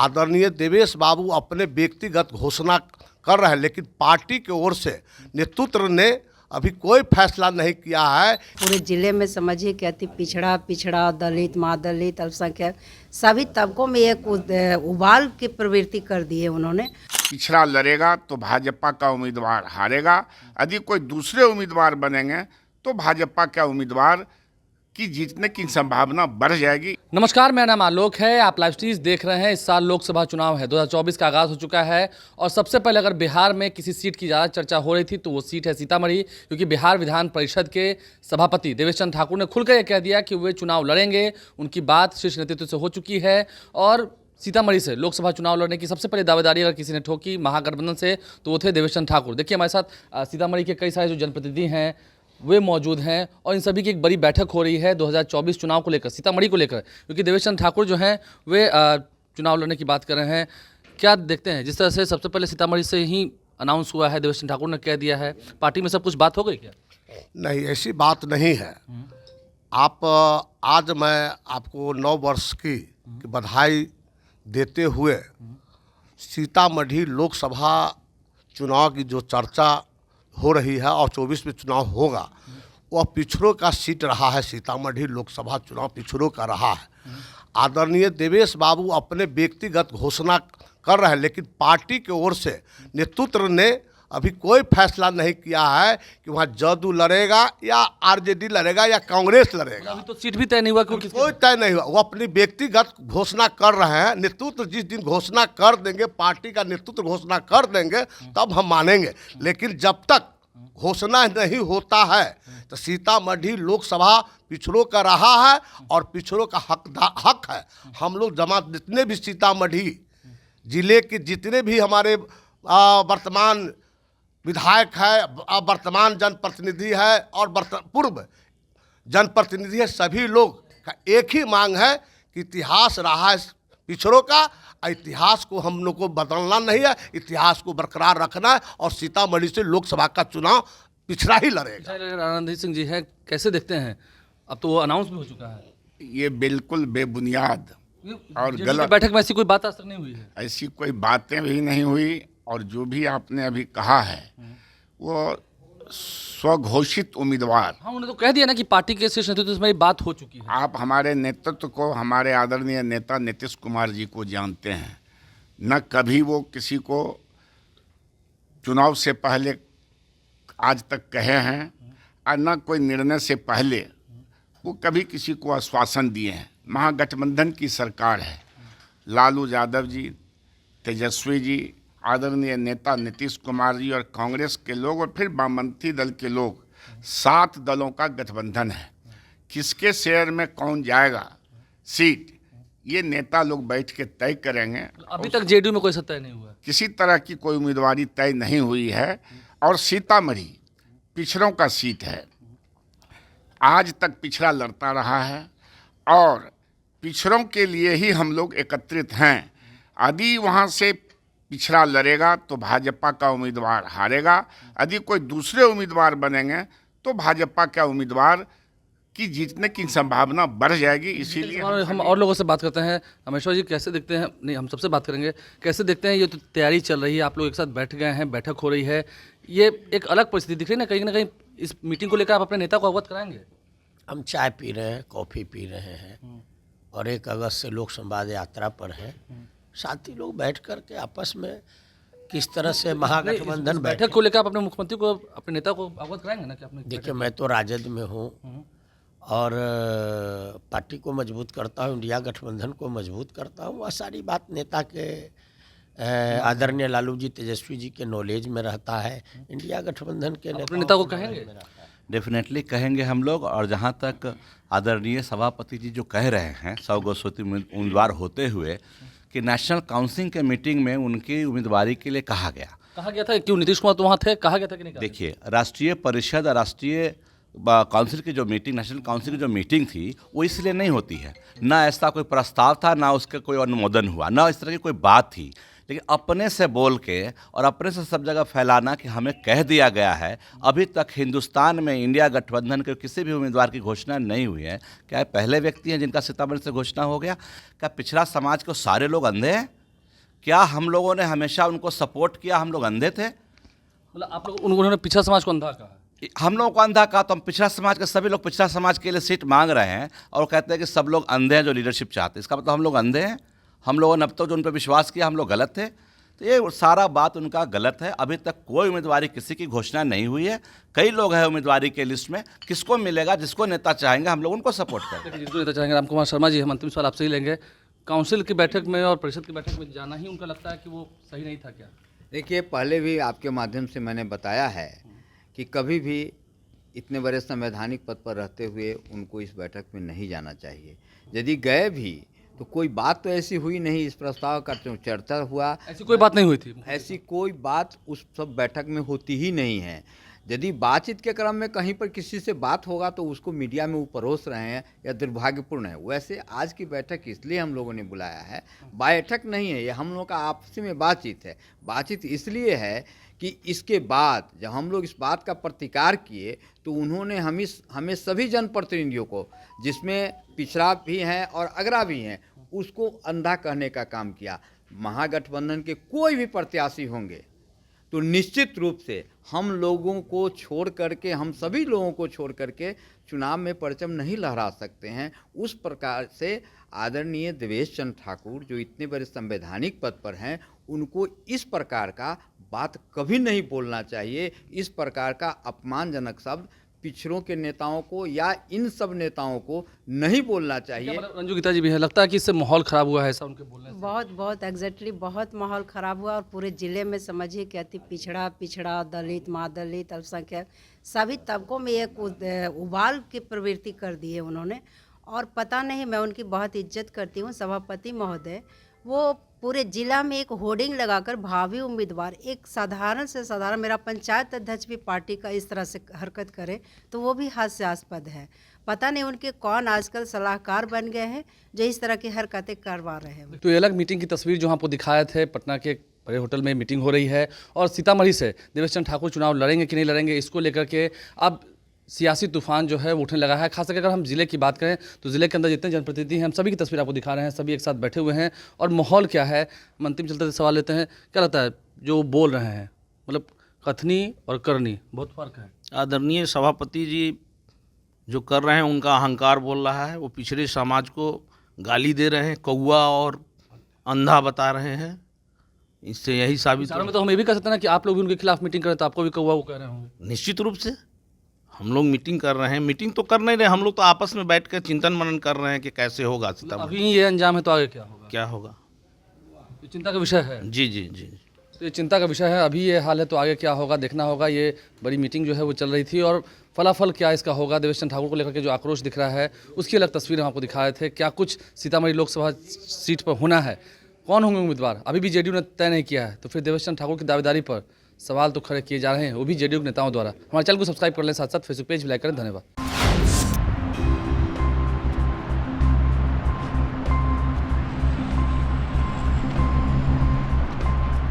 आदरणीय देवेश बाबू अपने व्यक्तिगत घोषणा कर रहे हैं, लेकिन पार्टी की ओर से नेतृत्व ने अभी कोई फैसला नहीं किया है। पूरे जिले में समझिए कि अति पिछड़ा दलित मादलित अल्पसंख्यक सभी तबकों में एक उबाल की प्रवृत्ति कर दी है उन्होंने। पिछड़ा लड़ेगा तो भाजपा का उम्मीदवार हारेगा, यदि कोई दूसरे उम्मीदवार बनेंगे तो भाजपा का उम्मीदवार की जीतने की संभावना बढ़ जाएगी। नमस्कार, मेरा नाम आलोक है। आप लाइव स्ट्रीज देख रहे हैं। इस साल लोकसभा चुनाव है, 2024 का आगाज़ हो चुका है और सबसे पहले अगर बिहार में किसी सीट की ज़्यादा चर्चा हो रही थी तो वो सीट है सीतामढ़ी, क्योंकि बिहार विधान परिषद के सभापति देवेश चंद्र ठाकुर ने खुलकर यह कह दिया कि वे चुनाव लड़ेंगे। उनकी बात शीर्ष नेतृत्व से हो चुकी है और सीतामढ़ी से लोकसभा चुनाव लड़ने की सबसे पहले दावेदारी अगर किसी ने ठोकी महागठबंधन से तो वो थे देवेश चंद्र ठाकुर। देखिए, हमारे साथ सीतामढ़ी के कई सारे जो जनप्रतिनिधि हैं वे मौजूद हैं और इन सभी की एक बड़ी बैठक हो रही है 2024 चुनाव को लेकर, सीतामढ़ी को लेकर, क्योंकि देवेश चंद्र ठाकुर जो हैं वे चुनाव लड़ने की बात कर रहे हैं। क्या देखते हैं, जिस तरह से सबसे पहले सीतामढ़ी से ही अनाउंस हुआ है, देवेश चंद्र ठाकुर ने कह दिया है, पार्टी में सब कुछ बात हो गई क्या? नहीं, ऐसी बात नहीं है। आप आज मैं आपको 9 वर्ष की बधाई देते हुए सीतामढ़ी लोकसभा चुनाव की जो चर्चा हो रही है और 24 में चुनाव होगा, वह पिछड़ों का सीट रहा है। सीतामढ़ी लोकसभा चुनाव पिछड़ों का रहा है। आदरणीय देवेश बाबू अपने व्यक्तिगत घोषणा कर रहे हैं, लेकिन पार्टी की ओर से नेतृत्व ने अभी कोई फैसला नहीं किया है कि वहाँ जदयू लड़ेगा या आरजेडी लड़ेगा या कांग्रेस लड़ेगा। अभी तो सीट भी तय नहीं हुआ, क्योंकि कोई तय नहीं हुआ। वो अपनी व्यक्तिगत घोषणा कर रहे हैं। नेतृत्व जिस दिन घोषणा कर देंगे, पार्टी का नेतृत्व घोषणा कर देंगे, तब हम मानेंगे। लेकिन जब तक घोषणा नहीं होता है तो सीतामढ़ी लोकसभा पिछड़ों का रहा है और पिछड़ों का हक है। हम लोग जमात जितने भी सीतामढ़ी जिले के जितने भी हमारे वर्तमान विधायक है, वर्तमान जनप्रतिनिधि है और पूर्व जनप्रतिनिधि है, सभी लोग का एक ही मांग है कि इतिहास रहा है पिछड़ों का। इतिहास को हम लोग को बदलना नहीं है, इतिहास को बरकरार रखना है और सीतामढ़ी से लोकसभा का चुनाव पिछड़ा ही लड़ेगा। रणधीर सिंह जी हैं, कैसे देखते हैं? अब तो वो अनाउंस भी हो चुका है। ये बिल्कुल बेबुनियाद और गलत बैठक में ऐसी कोई बात आज तक नहीं हुई है। ऐसी कोई बातें भी नहीं हुई और जो भी आपने अभी कहा है वो स्वघोषित उम्मीदवार। हाँ, उन्होंने तो कह दिया ना कि पार्टी के शीर्ष नेतृत्व से मेरी बात हो चुकी है। आप हमारे नेतृत्व को, हमारे आदरणीय नेता नीतीश कुमार जी को जानते हैं। न कभी वो किसी को चुनाव से पहले आज तक कहे हैं और न कोई निर्णय से पहले वो कभी किसी को आश्वासन दिए हैं। महागठबंधन की सरकार है। लालू यादव जी, तेजस्वी जी, आदरणीय नेता नीतीश कुमार जी और कांग्रेस के लोग और फिर वामपंथी दल के लोग, 7 दलों का गठबंधन है। किसके शेयर में कौन जाएगा सीट, ये नेता लोग बैठ के तय करेंगे। अभी तक जेडीयू में कोई तय नहीं हुआ, किसी तरह की कोई उम्मीदवारी तय नहीं हुई है और सीतामढ़ी पिछड़ों का सीट है। आज तक पिछड़ा लड़ता रहा है और पिछड़ों के लिए ही हम लोग एकत्रित हैं। यदि वहाँ से पिछड़ा लड़ेगा तो भाजपा का उम्मीदवार हारेगा, यदि कोई दूसरे उम्मीदवार बनेंगे तो भाजपा का उम्मीदवार की जीतने की संभावना बढ़ जाएगी। इसीलिए हम और लोगों से बात करते हैं। हमेशा जी, कैसे देखते हैं? नहीं, हम सबसे बात करेंगे। कैसे देखते हैं, ये तो तैयारी चल रही है, आप लोग एक साथ बैठ गए हैं, बैठक हो रही है, ये एक अलग परिस्थिति दिख रही है ना कहीं इस मीटिंग को लेकर आप अपने नेता को अवगत कराएंगे? हम चाय पी रहे हैं, कॉफ़ी पी रहे हैं और 1 अगस्त से लोक संवाद यात्रा पर है। साथी लोग बैठ कर के आपस में किस तरह से महागठबंधन बैठक को लेकर आप अपने मुख्यमंत्री को, अपने नेता को अवगत कराएंगे ना कि आपने? देखिए, मैं तो राजद में हूँ और पार्टी को मजबूत करता हूँ, इंडिया गठबंधन को मजबूत करता हूँ। वह सारी बात नेता के आदरणीय लालू जी, तेजस्वी जी के नॉलेज में रहता है। इंडिया गठबंधन के नेता को कहेंगे? डेफिनेटली कहेंगे हम लोग। और जहाँ तक आदरणीय सभापति जी जो कह रहे हैं 100 घोषित उम्मीदवार होते हुए कि नेशनल काउंसिल के मीटिंग में उनकी उम्मीदवारी के लिए कहा गया था, क्यों नीतीश कुमार तो वहाँ थे, कहा गया था कि नहीं? देखिए, राष्ट्रीय परिषद, राष्ट्रीय काउंसिल की जो मीटिंग, नेशनल काउंसिल की जो मीटिंग थी वो इसलिए नहीं होती है। ना ऐसा कोई प्रस्ताव था, ना उसका कोई अनुमोदन हुआ, ना इस तरह की कोई बात थी। लेकिन अपने से बोल के और अपने से सब जगह फैलाना कि हमें कह दिया गया है। अभी तक हिंदुस्तान में इंडिया गठबंधन के किसी भी उम्मीदवार की घोषणा नहीं हुई है। क्या पहले व्यक्ति हैं जिनका सीतामढ़ी से घोषणा हो गया? क्या पिछड़ा समाज को सारे लोग अंधे हैं? क्या हम लोगों ने हमेशा उनको सपोर्ट किया? हम लोग अंधे थे? मतलब आप लोग उन्होंने पिछड़ा समाज को अंधा कहा है। हम लोगों को अंधा कहा तो हम पिछड़ा समाज के सभी लोग पिछड़ा समाज के लिए सीट मांग रहे हैं और कहते हैं कि सब लोग अंधे हैं जो लीडरशिप चाहते हैं। इसका मतलब हम लोग अंधे हैं? हम लोगों ने अब तक जो उन पर विश्वास किया हम लोग गलत थे? तो ये सारा बात उनका गलत है। अभी तक कोई उम्मीदवारी किसी की घोषणा नहीं हुई है। कई लोग हैं उम्मीदवारी के लिस्ट में, किसको मिलेगा? जिसको नेता चाहेंगे हम लोग उनको सपोर्ट करेंगे। जिनको नेता चाहेंगे। राम कुमार शर्मा जी, हम अंतिम सवाल आपसे ही लेंगे। काउंसिल की बैठक में और परिषद की बैठक में जाना ही उनका लगता है कि वो सही नहीं था क्या? देखिए, पहले भी आपके माध्यम से मैंने बताया है कि कभी भी इतने बड़े संवैधानिक पद पर रहते हुए उनको इस बैठक में नहीं जाना चाहिए। यदि गए भी तो कोई बात तो ऐसी हुई नहीं, इस प्रस्ताव का जो चर्चा हुआ ऐसी कोई बात नहीं हुई थी। ऐसी कोई बात उस सब बैठक में होती ही नहीं है। यदि बातचीत के क्रम में कहीं पर किसी से बात होगा तो उसको मीडिया में वो परोस रहे हैं या दुर्भाग्यपूर्ण है। वैसे आज की बैठक इसलिए हम लोगों ने बुलाया है, बैठक नहीं है ये, हम लोगों का आपसी में बातचीत है। बातचीत इसलिए है कि इसके बाद जब हम लोग इस बात का प्रतिकार किए तो उन्होंने हमें सभी जनप्रतिनिधियों को, जिसमें पिछड़ा भी हैं और अगरा भी हैं, उसको अंधा कहने का काम किया। महागठबंधन के कोई भी प्रत्याशी होंगे तो निश्चित रूप से हम लोगों को छोड़ करके, हम सभी लोगों को छोड़ करके चुनाव में परचम नहीं लहरा सकते हैं। उस प्रकार से आदरणीय देवेश चंद्र ठाकुर जो इतने बड़े संवैधानिक पद पर हैं, उनको इस प्रकार का बात कभी नहीं बोलना चाहिए। इस प्रकार का अपमानजनक शब्द पिछड़ों के नेताओं को या इन सब नेताओं को नहीं बोलना चाहिए। मतलब रंजू गीता जी भी है, लगता है कि इससे माहौल खराब हुआ है ऐसा उनके बोलने से? बहुत एग्जैक्टली बहुत माहौल ख़राब हुआ और पूरे ज़िले में समझिए कि अति पिछड़ा दलित मादलित अल्पसंख्यक सभी तबकों में एक उबाल की प्रवृत्ति कर दी है उन्होंने। और पता नहीं, मैं उनकी बहुत इज्जत करती हूँ, सभापति महोदय, वो पूरे जिला में एक होर्डिंग लगाकर भावी उम्मीदवार, एक साधारण से साधारण, मेरा पंचायत अध्यक्ष भी पार्टी का इस तरह से हरकत करे तो वो भी हास्यास्पद है। पता नहीं उनके कौन आजकल सलाहकार बन गए हैं जो इस तरह की हरकतें करवा रहे हैं। तो ये अलग मीटिंग की तस्वीर जो आपको दिखाए थे, पटना के एक बड़े होटल में मीटिंग हो रही है और सीतामढ़ी से देवेश चंद्र ठाकुर चुनाव लड़ेंगे कि नहीं लड़ेंगे, इसको लेकर के अब सियासी तूफान जो है वो उठने लगा है। खासकर अगर हम जिले की बात करें तो जिले के अंदर जितने जनप्रतिनिधि हैं, हम सभी की तस्वीर आपको दिखा रहे हैं, सभी एक साथ बैठे हुए हैं। और माहौल क्या है, हम अंतिम चलते सवाल लेते हैं, क्या लगता है जो बोल रहे हैं, मतलब कथनी और करनी बहुत फर्क है? आदरणीय सभापति जी जो कर रहे हैं उनका अहंकार बोल रहा है। वो पिछड़े समाज को गाली दे रहे हैं, कौवा और अंधा बता रहे हैं। इससे यही साबित में तो हम ये भी कह सकते हैं ना कि आप लोग भी उनके खिलाफ मीटिंग करें तो आपको भी कौवा वो कह रहे होंगे। निश्चित रूप से हम लोग मीटिंग कर रहे हैं, मीटिंग तो कर नहीं रहे, हम लोग तो आपस में बैठ कर चिंतन मनन कर रहे हैं कि कैसे होगा सीतामढ़ी। अभी ये अंजाम है तो आगे क्या होगा? क्या होगा, ये चिंता का विषय है। जी जी जी। तो ये चिंता का विषय है, अभी ये हाल है तो आगे क्या होगा देखना होगा। ये बड़ी मीटिंग जो है वो चल रही थी और फलाफल क्या इसका होगा, देवेश चंद्र ठाकुर को लेकर के जो आक्रोश दिख रहा है उसकी अलग तस्वीर हम आपको दिखाए थे। क्या कुछ सीतामढ़ी लोकसभा सीट पर होना है, कौन होंगे उम्मीदवार, अभी भी जेडीयू ने तय नहीं किया है। तो फिर देवेश चंद्र ठाकुर की दावेदारी पर सवाल तो खड़े किए जा रहे हैं, वो भी जेडीयू के नेताओं द्वारा। हमारे चैनल को सब्सक्राइब कर लें, साथ साथ फेसबुक पेज भी लाइक करें। धन्यवाद।